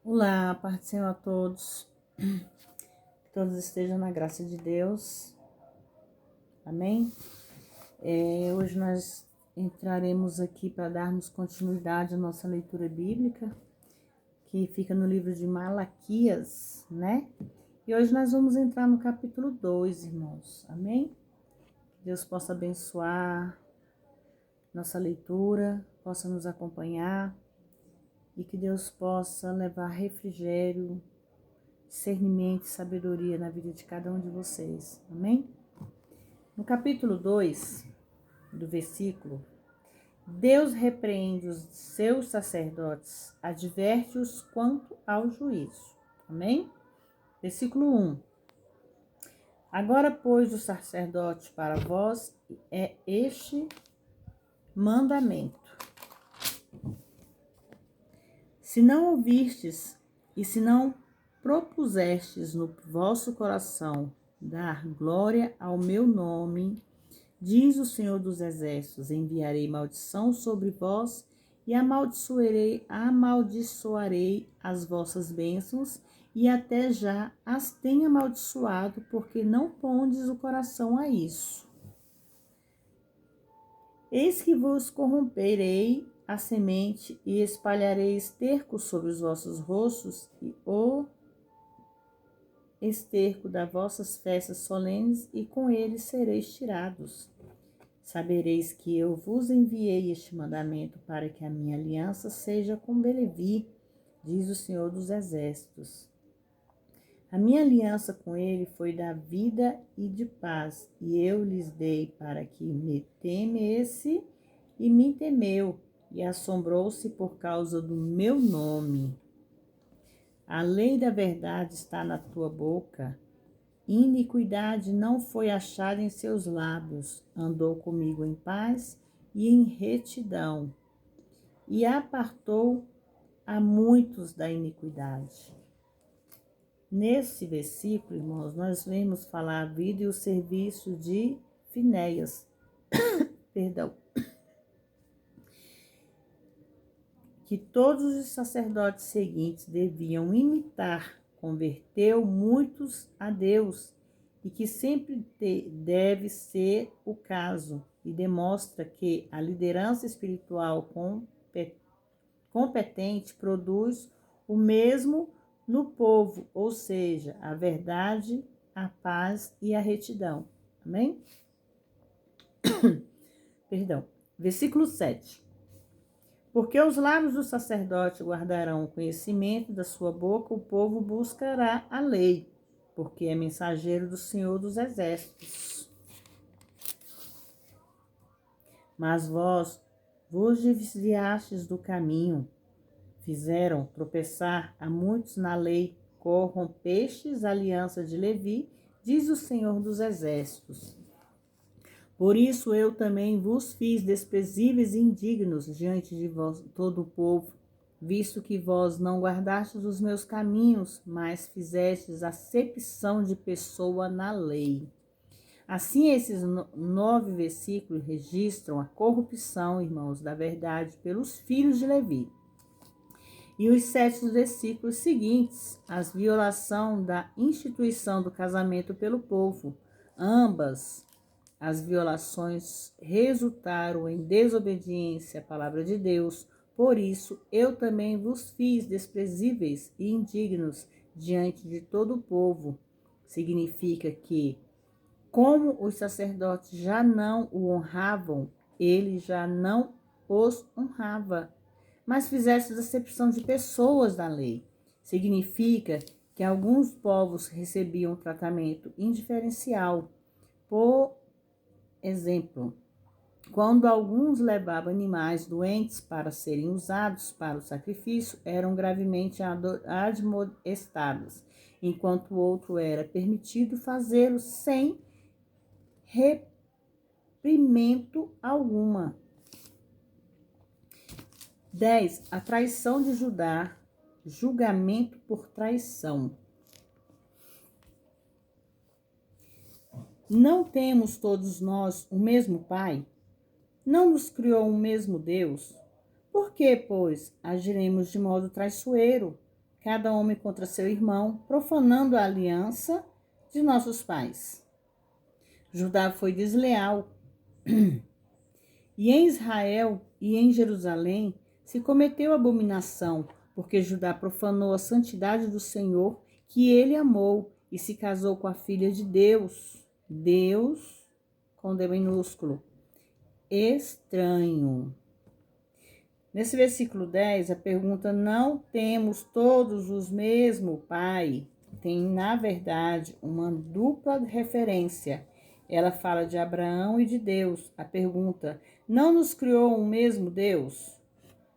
Olá, paz do Senhor a todos. Que todos estejam na graça de Deus. Amém? Hoje nós entraremos aqui para darmos continuidade à nossa leitura bíblica, que fica no livro de Malaquias, né? E hoje nós vamos entrar no capítulo 2, irmãos. Amém? Que Deus possa abençoar nossa leitura, possa nos acompanhar e que Deus possa levar refrigério, discernimento e sabedoria na vida de cada um de vocês. Amém? No capítulo 2, do versículo, Deus repreende os seus sacerdotes, adverte-os quanto ao juízo. Amém? Versículo 1. Agora, pois, o sacerdote para vós é este mandamento. Se não ouvistes e se não propusestes no vosso coração dar glória ao meu nome, diz o Senhor dos Exércitos, enviarei maldição sobre vós e amaldiçoarei as vossas bênçãos e até já as tenho amaldiçoado, porque não pondes o coração a isso. Eis que vos corromperei a semente e espalharei esterco sobre os vossos rostos e o esterco das vossas festas solenes, e com ele sereis tirados. Sabereis que eu vos enviei este mandamento para que a minha aliança seja com Belevi, diz o Senhor dos Exércitos. A minha aliança com ele foi da vida e de paz, e eu lhes dei para que me temesse, e me temeu, e assombrou-se por causa do meu nome. A lei da verdade está na tua boca, iniquidade não foi achada em seus lábios. Andou comigo em paz e em retidão, e apartou a muitos da iniquidade. Nesse versículo, irmãos, nós vemos falar a vida e o serviço de Finéias, que todos os sacerdotes seguintes deviam imitar. Converteu muitos a Deus, e que sempre deve ser o caso, e demonstra que a liderança espiritual competente produz o mesmo no povo, ou seja, a verdade, a paz e a retidão. Amém? Versículo 7. Porque os lábios do sacerdote guardarão o conhecimento, da sua boca o povo buscará a lei, porque é mensageiro do Senhor dos Exércitos. Mas vós vos desviastes do caminho, fizeram tropeçar a muitos na lei, corrompestes a aliança de Levi, diz o Senhor dos Exércitos. Por isso eu também vos fiz desprezíveis e indignos diante de vós, todo o povo, visto que vós não guardastes os meus caminhos, mas fizestes acepção de pessoa na lei. Assim, esses 9 versículos registram a corrupção, irmãos, da verdade pelos filhos de Levi. E os 7 versículos seguintes, a violação da instituição do casamento pelo povo. Ambas as violações resultaram em desobediência à palavra de Deus. Por isso, eu também vos fiz desprezíveis e indignos diante de todo o povo. Significa que, como os sacerdotes já não o honravam, ele já não os honrava, mas fizesse acepção de pessoas da lei. Significa que alguns povos recebiam um tratamento indiferencial. Por exemplo, quando alguns levavam animais doentes para serem usados para o sacrifício, eram gravemente admoestados, enquanto o outro era permitido fazê-lo sem reprimenda alguma. 10. A traição de Judá, julgamento por traição. Não temos todos nós o mesmo Pai? Não nos criou o mesmo Deus? Por que, pois, agiremos de modo traiçoeiro? cada homem contra seu irmão, profanando a aliança de nossos pais. Judá foi desleal, e em Israel e em Jerusalém se cometeu abominação, porque Judá profanou a santidade do Senhor, que ele amou, e se casou com a filha de Deus. Deus com D minúsculo. Estranho. Nesse versículo 10, a pergunta: não temos todos os mesmo Pai? Tem, na verdade, uma dupla referência. Ela fala de Abraão e de Deus. A pergunta: não nos criou um mesmo Deus?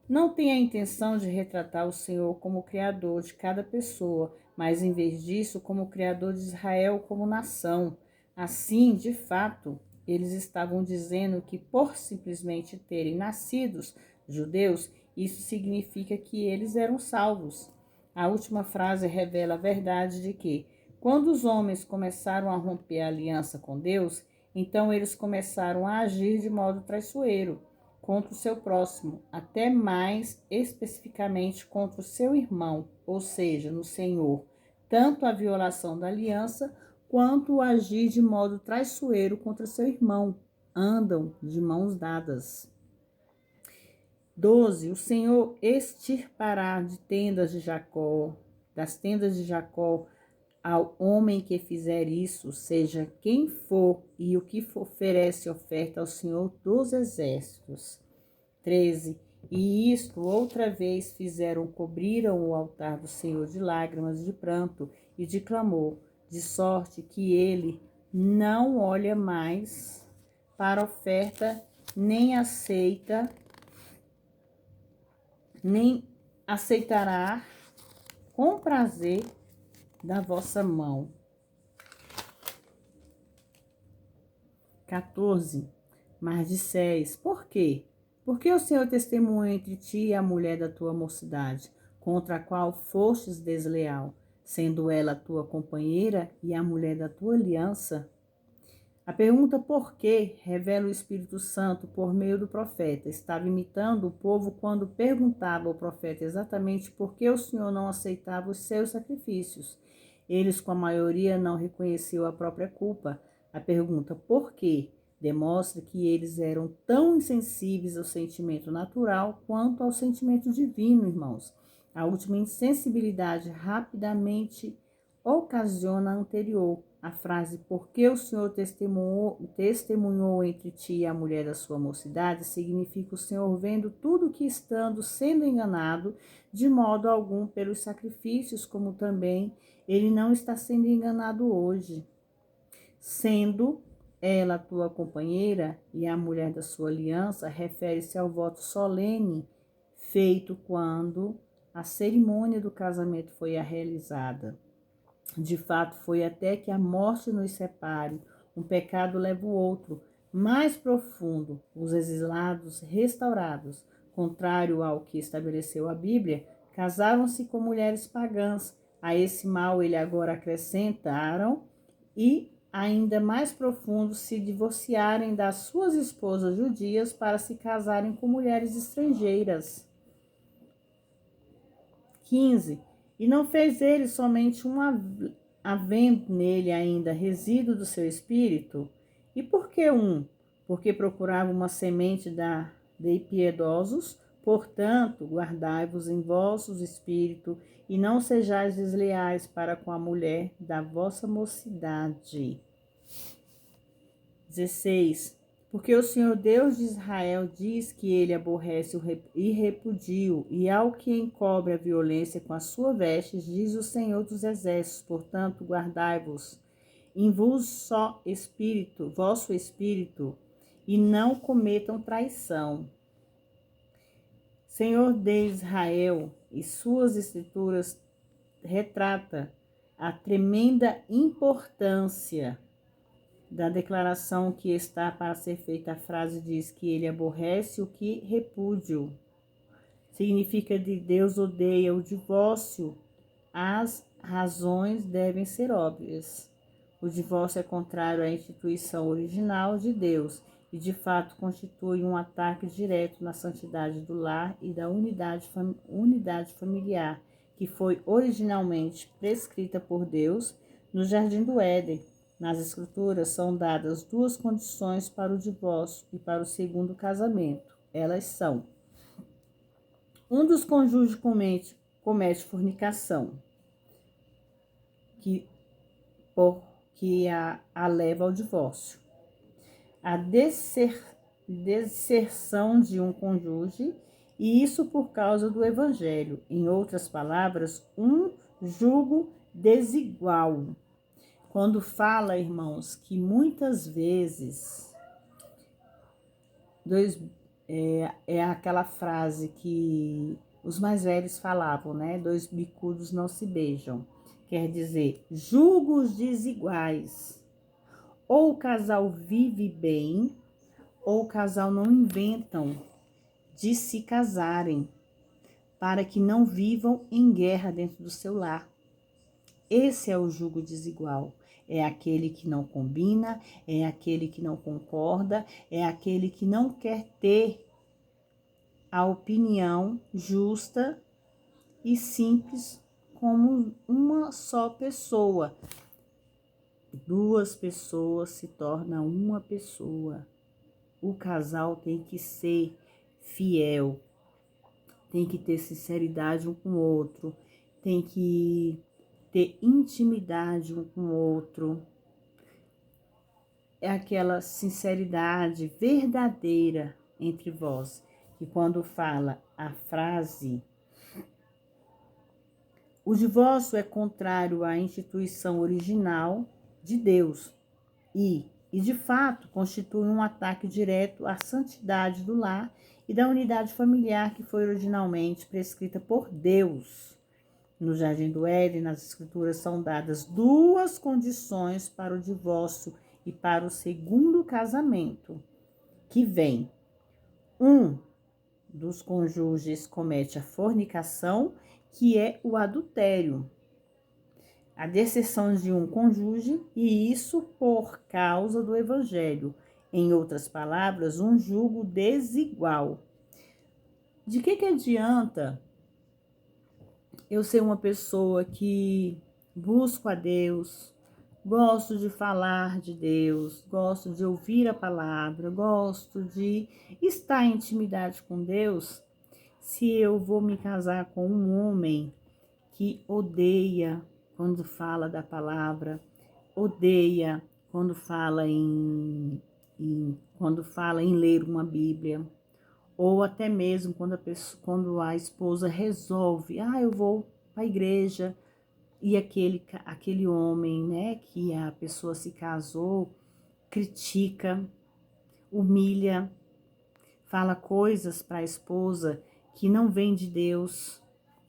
Não tem a intenção de retratar o Senhor como criador de cada pessoa, mas em vez disso, como criador de Israel como nação. Assim, de fato, eles estavam dizendo que por simplesmente terem nascidos judeus, isso significa que eles eram salvos. A última frase revela a verdade de que, quando os homens começaram a romper a aliança com Deus, então eles começaram a agir de modo traiçoeiro contra o seu próximo, até mais especificamente contra o seu irmão, ou seja, no Senhor. Tanto a violação da aliança quanto o agir de modo traiçoeiro contra seu irmão andam de mãos dadas. 12. O Senhor extirpará das tendas de Jacó, ao homem que fizer isso, seja quem for, e o que oferece oferta ao Senhor dos Exércitos. 13. E isto outra vez cobriram o altar do Senhor de lágrimas, de pranto e de clamor, de sorte que ele não olha mais para a oferta, nem aceitará com prazer da vossa mão. 14. Mas disseis: por quê? Porque o Senhor testemunha entre ti e a mulher da tua mocidade, contra a qual fostes desleal, sendo ela tua companheira e a mulher da tua aliança? A pergunta por quê revela o Espírito Santo por meio do profeta. Estava imitando o povo quando perguntava ao profeta exatamente por que o Senhor não aceitava os seus sacrifícios. Eles, com a maioria, não reconheciam a própria culpa. A pergunta por quê demonstra que eles eram tão insensíveis ao sentimento natural quanto ao sentimento divino, irmãos. A última insensibilidade rapidamente ocasiona a anterior. A frase porque o Senhor testemunhou entre ti e a mulher da sua mocidade significa o Senhor vendo tudo que estando sendo enganado de modo algum pelos sacrifícios, como também ele não está sendo enganado hoje. Sendo ela a tua companheira e a mulher da sua aliança, refere-se ao voto solene feito quando a cerimônia do casamento foi realizada. De fato, foi até que a morte nos separe. Um pecado leva o outro, mais profundo. Os exilados restaurados, contrário ao que estabeleceu a Bíblia, casavam-se com mulheres pagãs. A esse mal ele agora acrescentaram e, ainda mais profundo, se divorciarem das suas esposas judias para se casarem com mulheres estrangeiras. 15. E não fez ele somente havendo nele ainda resíduo do seu espírito? E por que um? Porque procurava uma semente de piedosos. Portanto, guardai-vos em vossos espírito e não sejais desleais para com a mulher da vossa mocidade. 16. Porque o Senhor Deus de Israel diz que ele aborrece e repudia, e ao que encobre a violência com a sua veste, diz o Senhor dos Exércitos. Portanto, guardai-vos em vos só espírito, vosso espírito, e não cometam traição. Senhor de Israel e suas escrituras retrata a tremenda importância da declaração que está para ser feita. A frase diz que ele aborrece o que repúdio. Significa que Deus odeia o divórcio. As razões devem ser óbvias. O divórcio é contrário à instituição original de Deus e, de fato, constitui um ataque direto na santidade do lar e da unidade familiar, que foi originalmente prescrita por Deus no Jardim do Éden. Nas Escrituras são dadas duas condições para o divórcio e para o segundo casamento. Elas são: um dos cônjuges comete fornicação, que a leva ao divórcio. A deserção de um cônjuge, e isso por causa do evangelho. Em outras palavras, um jugo desigual. Quando fala, irmãos, que muitas vezes é aquela frase que os mais velhos falavam, né? Dois bicudos não se beijam. Quer dizer, julgos desiguais. Ou o casal vive bem, ou o casal não inventam de se casarem, para que não vivam em guerra dentro do seu lar. Esse é o jugo desigual. É aquele que não combina, é aquele que não concorda, é aquele que não quer ter a opinião justa e simples como uma só pessoa. Duas pessoas se tornam uma pessoa. O casal tem que ser fiel, tem que ter sinceridade um com o outro, tem que ter intimidade um com o outro. É aquela sinceridade verdadeira entre vós. E quando fala a frase, o divórcio é contrário à instituição original de Deus e de fato constitui um ataque direto à santidade do lar e da unidade familiar que foi originalmente prescrita por Deus. No Jardim do Éden, nas Escrituras são dadas duas condições para o divórcio e para o segundo casamento, que vem: um dos cônjuges comete a fornicação, que é o adultério, a deserção de um cônjuge, e isso por causa do evangelho. Em outras palavras, um jugo desigual. De que adianta eu ser uma pessoa que busco a Deus, gosto de falar de Deus, gosto de ouvir a palavra, gosto de estar em intimidade com Deus, se eu vou me casar com um homem que odeia quando fala da palavra, odeia quando fala em ler uma Bíblia, ou até mesmo quando a esposa resolve, eu vou para a igreja, e aquele homem, né, que a pessoa se casou, critica, humilha, fala coisas para a esposa que não vem de Deus.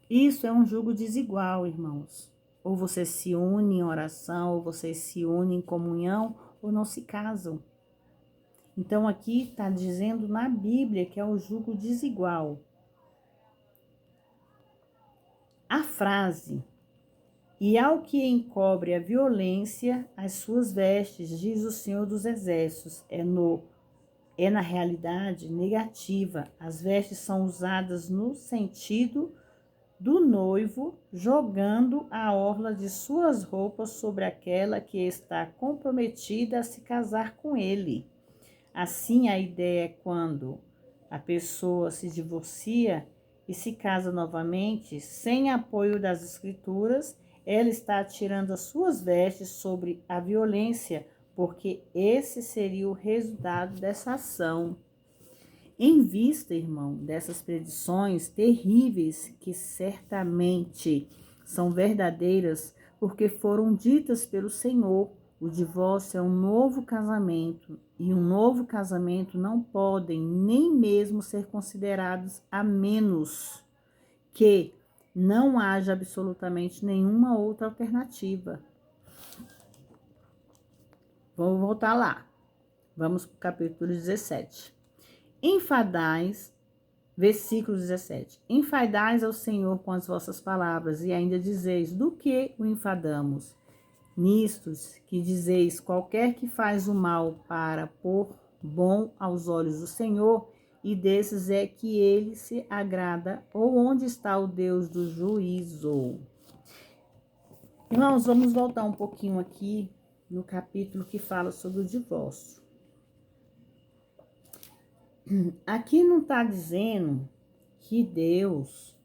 Isso é um jugo desigual, irmãos. Ou você se une em oração, ou você se une em comunhão, ou não se casam. Então aqui está dizendo na Bíblia que é o jugo desigual. A frase: "E ao que encobre a violência, as suas vestes, diz o Senhor dos Exércitos", é na realidade negativa. As vestes são usadas no sentido do noivo jogando a orla de suas roupas sobre aquela que está comprometida a se casar com ele. Assim, a ideia é quando a pessoa se divorcia e se casa novamente, sem apoio das Escrituras, ela está tirando as suas vestes sobre a violência, porque esse seria o resultado dessa ação. Em vista, irmão, dessas predições terríveis que certamente são verdadeiras, porque foram ditas pelo Senhor, o divórcio é um novo casamento, e um novo casamento não podem nem mesmo ser considerados a menos que não haja absolutamente nenhuma outra alternativa. Vamos voltar lá. Vamos para o capítulo 17. Enfadais, versículo 17. Enfadais ao Senhor com as vossas palavras, e ainda dizeis: do que o enfadamos? Nistos que dizeis: qualquer que faz o mal para pôr bom aos olhos do Senhor, e desses é que ele se agrada, ou onde está o Deus do juízo? Irmãos, vamos voltar um pouquinho aqui no capítulo que fala sobre o divórcio. Aqui não está dizendo que Deus,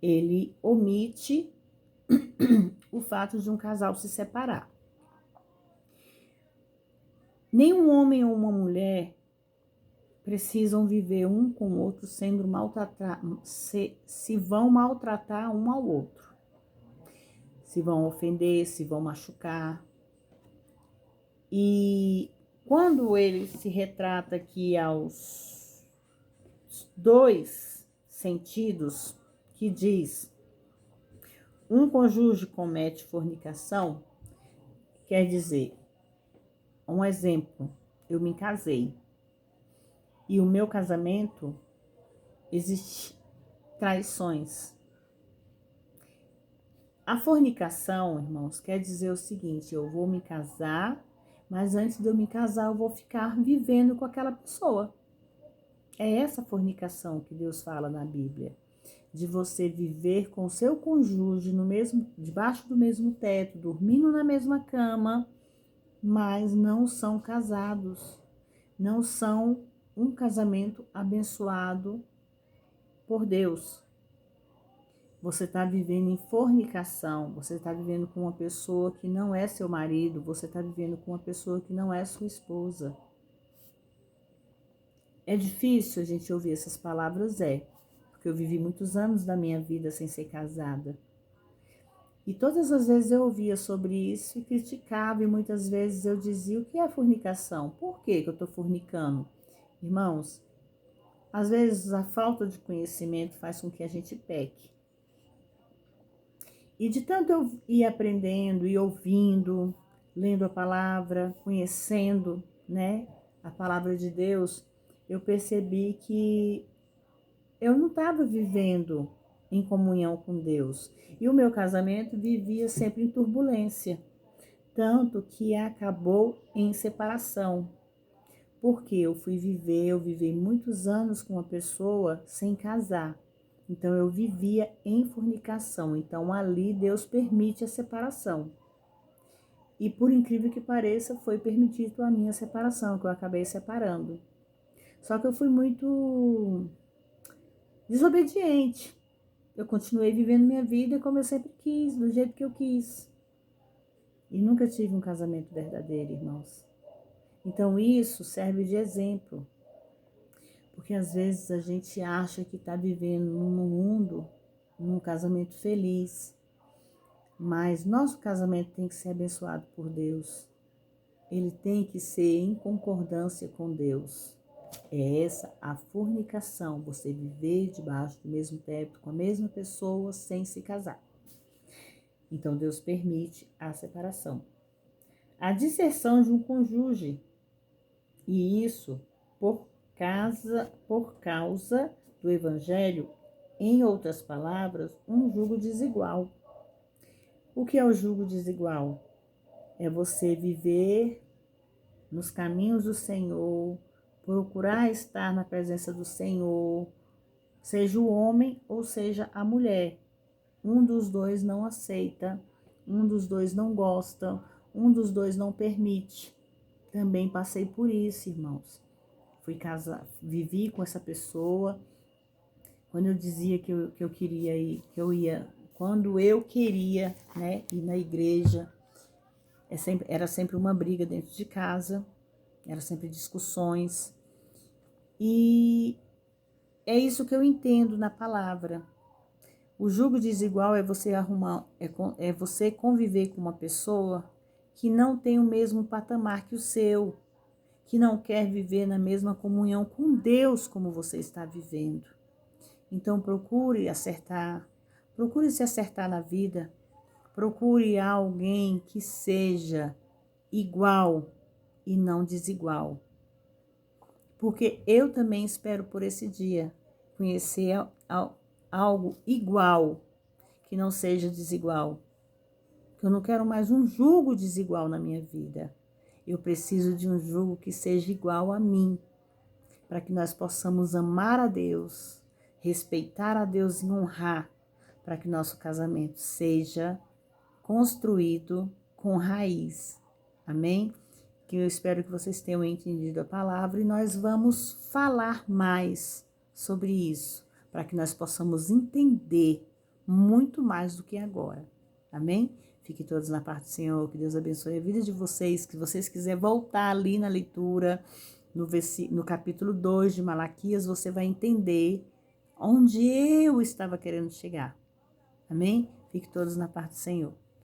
ele omite o fato de um casal se separar. Nenhum homem ou uma mulher precisam viver um com o outro sendo maltratados, se vão maltratar um ao outro, se vão ofender, se vão machucar. E quando ele se retrata aqui aos 2 sentidos, que diz: um cônjuge comete fornicação, quer dizer, um exemplo, eu me casei e o meu casamento existe traições. A fornicação, irmãos, quer dizer o seguinte: eu vou me casar, mas antes de eu me casar eu vou ficar vivendo com aquela pessoa. É essa fornicação que Deus fala na Bíblia, de você viver com o seu cônjuge debaixo do mesmo teto, dormindo na mesma cama, mas não são casados, não são um casamento abençoado por Deus. Você está vivendo em fornicação, você está vivendo com uma pessoa que não é seu marido, você está vivendo com uma pessoa que não é sua esposa. É difícil a gente ouvir essas palavras, porque eu vivi muitos anos da minha vida sem ser casada. E todas as vezes eu ouvia sobre isso e criticava, e muitas vezes eu dizia: o que é fornicação? Por que eu estou fornicando? Irmãos, às vezes a falta de conhecimento faz com que a gente peque. E de tanto eu ir aprendendo e ouvindo, lendo a palavra, conhecendo, né, a palavra de Deus, eu percebi que eu não estava vivendo em comunhão com Deus. E o meu casamento vivia sempre em turbulência, tanto que acabou em separação. Porque eu vivi muitos anos com uma pessoa sem casar. Então eu vivia em fornicação. Então ali Deus permite a separação. E por incrível que pareça, foi permitido a minha separação, que eu acabei separando. Só que eu fui muito desobediente. Eu continuei vivendo minha vida como eu sempre quis, do jeito que eu quis. E nunca tive um casamento verdadeiro, irmãos. Então isso serve de exemplo. Porque às vezes a gente acha que está vivendo num mundo, num casamento feliz. Mas nosso casamento tem que ser abençoado por Deus. Ele tem que ser em concordância com Deus. É essa a fornicação, você viver debaixo do mesmo teto com a mesma pessoa sem se casar. Então Deus permite a separação. A disserção de um cônjuge, e isso por causa do evangelho, em outras palavras, um jugo desigual. O que é o jugo desigual? É você viver nos caminhos do Senhor, procurar estar na presença do Senhor, seja o homem ou seja a mulher. Um dos dois não aceita, um dos dois não gosta, um dos dois não permite. Também passei por isso, irmãos. Fui casar, vivi com essa pessoa. Quando eu dizia que eu queria ir, quando eu queria, né, ir na igreja, era sempre uma briga dentro de casa, era sempre discussões. E é isso que eu entendo na palavra. O jugo desigual é você é você conviver com uma pessoa que não tem o mesmo patamar que o seu, que não quer viver na mesma comunhão com Deus como você está vivendo. Então procure se acertar na vida, procure alguém que seja igual e não desigual. Porque eu também espero por esse dia, conhecer algo igual, que não seja desigual. Eu não quero mais um jugo desigual na minha vida. Eu preciso de um jugo que seja igual a mim. para que nós possamos amar a Deus, respeitar a Deus e honrar, para que nosso casamento seja construído com raiz. Amém? Que eu espero que vocês tenham entendido a palavra e nós vamos falar mais sobre isso, para que nós possamos entender muito mais do que agora. Amém? Fiquem todos na parte do Senhor, que Deus abençoe a vida de vocês, que vocês quiserem voltar ali na leitura, no capítulo 2 de Malaquias, você vai entender onde eu estava querendo chegar. Amém? Fiquem todos na parte do Senhor.